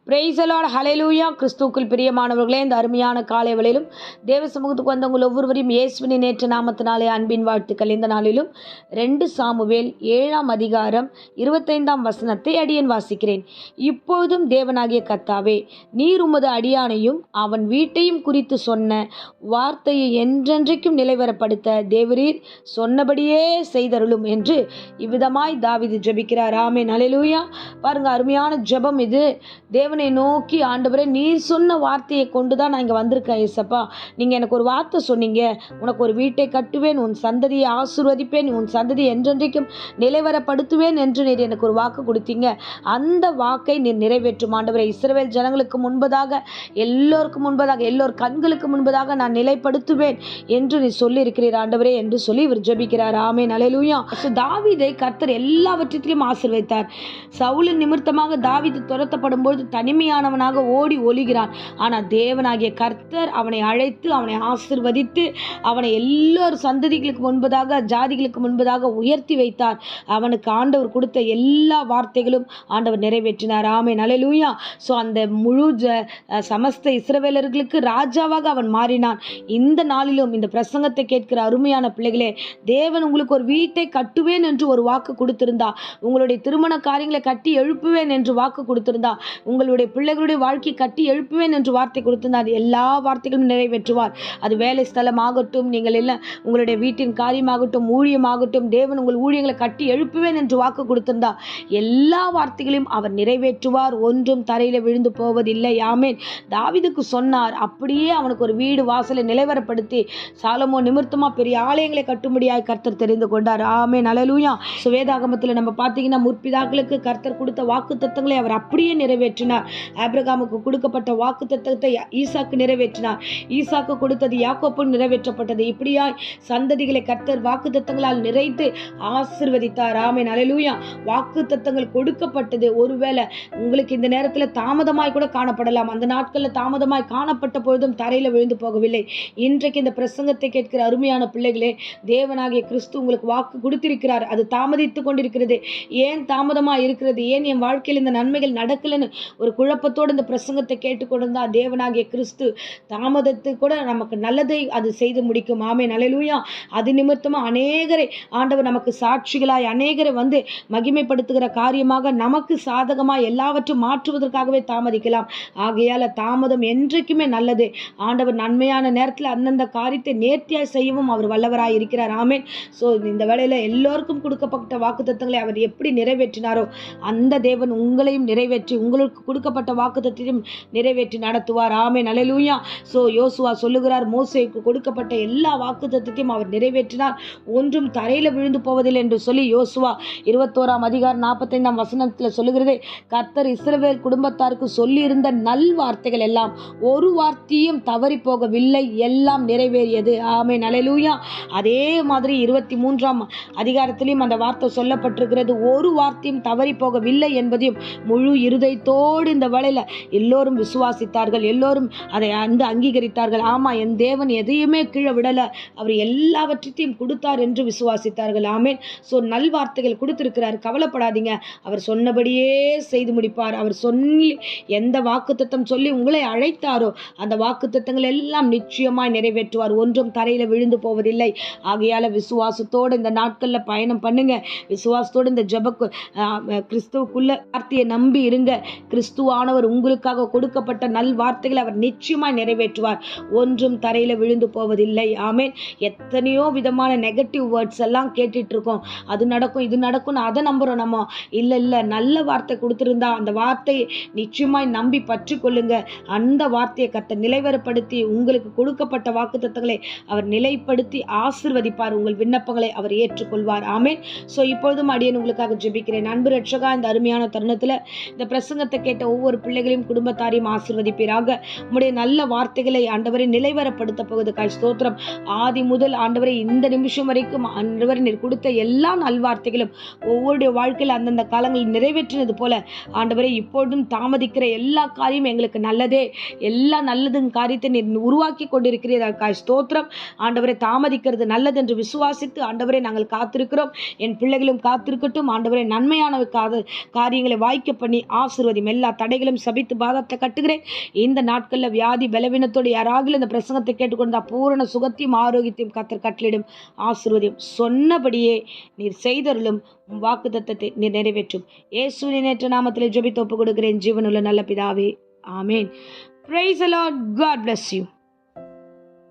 Praise the Lord, ஹல்லேலூயா. கிறிஸ்துவுக்குள் பிரியமானவர்களே, இந்த அருமையான காலை வேளையிலும் தேவ சமூகத்துக்கு வந்தவங்கள் ஒவ்வொருவரையும் இயேசுவின் நேற்று நாமத்தினாலே அன்பின் வாழ்த்துக்கள். இந்த நாளிலும் 2 சாமுவேல் 7ஆம் அதிகாரம் 25ஆம் வசனத்தை அடியேன் வாசிக்கிறேன். இப்பொழுதும் தேவனாகிய கர்த்தாவே, நீர் உமது அடியானையும் அவன் வீட்டையும் குறித்து சொன்ன வார்த்தையை என்றென்றைக்கும் நிலைவரப்படுத்த தேவரீர் சொன்னபடியே செய்தருளும் என்று இவ்விதமாய் தாவீது ஜெபிக்கிறார். ஆமென், ஹல்லேலூயா. பாருங்க, அருமையான ஜெபம் இது. தேவனை நோக்கி, ஆண்டவரே நீர் சொன்ன வார்த்தையை கொண்டு தான் நான் இங்கே வந்திருக்கேன். ஏசப்பா, நீங்கள் எனக்கு ஒரு வார்த்தை சொன்னீங்க, உனக்கு ஒரு வீட்டை கட்டுவேன், உன் சந்ததியை ஆசீர்வதிப்பேன், உன் சந்ததியை என்றென்றைக்கும் நிலைவரப்படுத்துவேன் என்று நீர் எனக்கு ஒரு வாக்கு கொடுத்தீங்க. அந்த வாக்கை நீர் நிறைவேற்றும் ஆண்டவரே. இஸ்ரவேல் ஜனங்களுக்கு முன்பதாக, எல்லோருக்கும் முன்பதாக, எல்லோர் கண்களுக்கு முன்பதாக நான் நிலைப்படுத்துவேன் என்று நீ சொல்லி இருக்கிறீர் ஆண்டவரே என்று சொல்லி இவர் ஜெபிக்கிறார். ஆமென், ஹல்லேலூயா. தாவீதை கர்த்தர் எல்லாவற்றிலும் ஆசீர்வதித்தார். சவுலின் நிமித்தமாக தாவீது துரத்தப்படும் பொழுது தனிமையானவனாக ஓடி ஒளிகிறான். ஆனால் தேவனாகிய கர்த்தர் அவனை அழைத்து, அவனை ஆசீர்வதித்து, அவனை எல்லோரு சந்ததிகளுக்கு முன்பதாக, ஜாதிகளுக்கு முன்பதாக உயர்த்தி வைத்தார். அவனுக்கு ஆண்டவர் கொடுத்த எல்லா வார்த்தைகளும் ஆண்டவர் நிறைவேற்றினார். ஆமென், ஹல்லேலூயா. ஸோ அந்த முழு சமஸ்த இஸ்ரவேலர்களுக்கு ராஜாவாக அவன் மாறினான். இந்த நாளிலும் இந்த பிரசங்கத்தை கேட்கிற அருமையான பிள்ளைகளே, தேவன் உங்களுக்கு ஒரு வீட்டை கட்டுவேன் என்று ஒரு வாக்கு கொடுத்திருந்தா, உங்களுடைய திருமண காரியங்களை கட்டி எழுப்புவேன் என்று வாக்கு கொடுத்திருந்தா, உங்களுடைய பிள்ளைகளுடைய வாழ்க்கை கட்டி எழுப்புவேன் என்று வார்த்தை கொடுத்திருந்தார். எல்லா வார்த்தைகளும் நிறைவேற்றுவார். அது வேலை ஸ்தலம் ஆகட்டும், நீங்கள் எல்லாம் உங்களுடைய வீட்டின் காரியமாகட்டும், ஊழியமாகட்டும், தேவன் உங்கள் ஊழியங்களை கட்டி எழுப்புவேன் என்று வாக்கு கொடுத்திருந்தா எல்லா வார்த்தைகளையும் அவர் நிறைவேற்றுவார். ஒன்றும் தரையில விழுந்து போவதில்லை. ஆமென். தாவீதுக்கு சொன்னார், அப்படியே அவனுக்கு ஒரு வீடு வாசலை நிலைவரப்படுத்தி சாலமோன் நிமித்தமா பெரிய ஆலயங்களை கட்டும்படியாய் கர்த்தர் தெரிந்து கொண்டார். ஆமென், ஹல்லேலூயா. வேதாகமத்தில் நம்ம பார்த்தீங்கன்னா, முற்பிதாக்களுக்கு கர்த்தர் கொடுத்த வாக்கு தத்தங்களை அவர் அப்படியே நிறைவேற்றினார். ஆபிரகாமுக்கு கொடுக்கப்பட்ட வாக்கு தத்தத்தை ஈசாக்கு நிறைவேற்றினார். ஈசாக்கு கொடுத்தது யாக்கோப்பு நிறைவேற்றப்பட்டது. இப்படியாய் சந்ததிகளை கர்த்தர் வாக்கு தத்தங்களால் நிறைத்து ஆசீர்வதித்தார். ஆமென், ஹல்லேலூயா. வாக்கு தத்தங்கள் கொடுக்கப்பட்டது. ஒருவேளை உங்களுக்கு இந்த நேரத்தில் தாமதமாய் கூட காணப்படலாம். அந்த நாட்களில் தாமதமாய் காணப்பட்ட பொழுதும் தரையில விழுந்து போகவில்லை. இன்றைக்கு இந்த பிரசங்கத்தை கேட்கிற அருமையான பிள்ளைகளே, தேவனாகிய கிறிஸ்து உங்களுக்கு வாக்கு கொடுத்திருக்கிறார். அது தாமதித்து கொண்டிருக்கிறது. ஏன் தாமதமா இருக்கிறது? ஏன் என் வாழ்க்கையில் இந்த நன்மைகள் நடக்கலன்னு ஒரு குழப்பத்தோடு இந்த பிரசங்கத்தை கேட்டுக்கொண்டிருந்தா, தேவனாகிய கிறிஸ்து தாமதத்து கூட நமக்கு நல்லதை அது செய்து முடிக்கும். ஆமென், ஹல்லேலூயா. அது நிமித்தமா அநேகரை ஆண்டவர் நமக்கு சாட்சிகளாய், அநேகரை வந்து மகிமைப்படுத்துகிற காரியமாக, நமக்கு சாதகமாய் எல்லாவற்றும் மாற்றுவதற்காகவே தாமதிக்கலாம். ஆகையால தாமதம் என்றைக்குமே நல்லது. ஆண்டவர் நன்மையான நேரத்தில் அந்தந்த காரியத்தை நேர்த்தியாய் செய்யவும் அவர் வல்லவராய் இருக்கிறார். ஆமென். ஸோ இந்த வேளையில எல்லோருக்கும் கொடுக்கப்பட்ட வாக்குத்தத்தங்களை அவர் எப்படி நிறைவேற்றினாரோ, அந்த தேவன் உங்களையும் நிறைவேற்றி, உங்களுக்கு கொடுக்கப்பட்ட வாக்குத்தத்தையும் நிறைவேற்றி நடத்துவார். ஆமென், ஹல்லேலூயா. ஸோ யோசுவா சொல்லுகிறார், மோசேக்கு கொடுக்கப்பட்ட எல்லா வாக்குத்தத்தையும் அவர் நிறைவேற்றினார், ஒன்றும் தரையில விழுந்து போவதில்லை என்று சொல்லி யோசுவா 21ஆம் அதிகாரம் 45ஆம் வசனத்தில் சொல்லுகிறது, கர்த்தர் இஸ்ரவேல் குடும்பத்தாருக்கு சொல்லியிருந்த நல் வார்த்தைகள் எல்லாம் ஒரு வார்த்தையும் தவறி போகவில்லை, எல்லாம் நிறைவேறியது. ஆமென், ஹல்லேலூயா. அதே மாதிரி 23ஆம் அதிகாரத்திலையும் அந்த வார்த்தை சொல்லப்பட்டிருக்கிறது, ஒரு வார்த்தையும் தவறி போகவில்லை என்பதையும் முழு இருதயத்தோடு இந்த வேளையில எல்லோரும் விசுவாசித்தார்கள். எல்லோரும் அதை அங்கீகரித்தார்கள். ஆமா, என் தேவன் எதையுமே கீழே விடல, அவர் எல்லாவற்றையும் கொடுத்தார் என்று விசுவாசித்தார்கள். ஆமென். ஸோ நல்வார்த்தைகள் கொடுத்திருக்கிறார். கவலைப்படாதீங்க, அவர் சொன்னபடியே செய்து முடிப்பார். அவர் சொல்லி எந்த வாக்குத்தத்தம் சொல்லி உங்களை அழைத்தாரோ அந்த வாக்குத்தத்தங்கள் எல்லாம் நிச்சயமாய் நிறைவேற்றுவார். ஒன்றும் தரையில விழுந்து போவதில்லை. ஆகையால விசுவாசத்தோடு இந்த நாட்களில் பயணம் பண்ணுங்க. விசுவாசத்தோடு இந்த ஜெபக்கு கிறிஸ்துவுக்குள்ள வார்த்தையை நம்பி இருங்க. கிறிஸ்துவானவர் உங்களுக்காக கொடுக்கப்பட்ட நல் வார்த்தைகளை அவர் நிச்சயமாய் நிறைவேற்றுவார். ஒன்றும் தரையில விழுந்து போவதில்லை. ஆமென். எத்தனையோ விதமான நெகட்டிவ் வேர்ட்ஸ் எல்லாம் கேட்டுட்டு இருக்கோம். அது நடக்கும், இது நடக்கும்னு அதை நம்புறோம். நம்ம இல்லை, நல்ல வார்த்தை கொடுத்திருந்தா அந்த வார்த்தையை நிச்சயமாய் நம்பி பற்றி கொள்ளுங்க. அந்த வார்த்தையை கர்த்தர் நிலைவரப்படுத்தி உங்களுக்கு கொடுக்கப்பட்ட வாக்குத்தத்தங்களை அவர் நிலைப்படுத்தி ஆசீர்வதிப்பார். உங்கள் விண்ணப்பங்களை அவர் ஏற்றுக்கொள்வார். ஆமென். ஸோ இப்பொழுதும் அடியேன் உங்களுக்காக ஜெபிக்கிறேன். அன்பு ரட்சகா, இந்த அருமையான தருணத்தில் இந்த பிரசங்கத்தை கேட்ட ஒவ்வொரு பிள்ளைகளையும் குடும்பத்தாரையும் ஆசீர்வதிப்பீராக. உம்முடைய நல்ல வார்த்தைகளை ஆண்டவரை நிலைவரப்படுத்த போவதற்காக ஸ்தோத்திரம். ஆதி முதல் ஆண்டவரை இந்த நிமிஷம் வரைக்கும் ஆண்டவரை நீர் கொடுத்த எல்லா நல்வார்த்தைகளும் ஒவ்வொருடைய வாழ்க்கையில் அந்தந்த காலங்களில் நிறைவேற்றினது போல ஆண்டவரை இப்பொழுதும் தாமதிக்கிற எல்லா காரியமும் எங்களுக்கு நல்லதே, எல்லா நல்லதும் காரியத்தை நீர் உருவாக்கி கொண்டிருக்கிறீர்கள். ஸ்தோத்திரம். ஆண்டவரை தாமதிக்கிறது நல்லது என்று விசுவாசித்து ஆண்டவரை நாங்கள் காத்திருக்கிறோம். என் பிள்ளைகளும் காத்திருக்கட்டும். ஆண்டவரை நன்மையான காரியங்களை வாய்க்க பண்ணி ஆசீர்வதியும். எல்லா தடைகளும் சபித்து பாதத்தை கட்டுகிறேன். இந்த நாட்களில் வியாதி பலவீனத்தோடு யாராகிலும் இந்த பிரசங்கத்தை கேட்டுக்கொண்டா பூரண சுகத்தையும் ஆரோக்கியத்தையும் கர்த்தர் கட்டளிடும் ஆசீர்வதியும். சொன்னபடியே நீர் செய்தருளும். வாக்கு தத்தத்தை நீர் நிறைவேற்றும். இயேசுவின் நேற்று நாமத்தில் ஜெபித்து ஒப்புக் கொடுக்கிறேன் ஜீவனுள்ள நல்ல பிதாவே, ஆமேன். Praise the Lord. God bless you.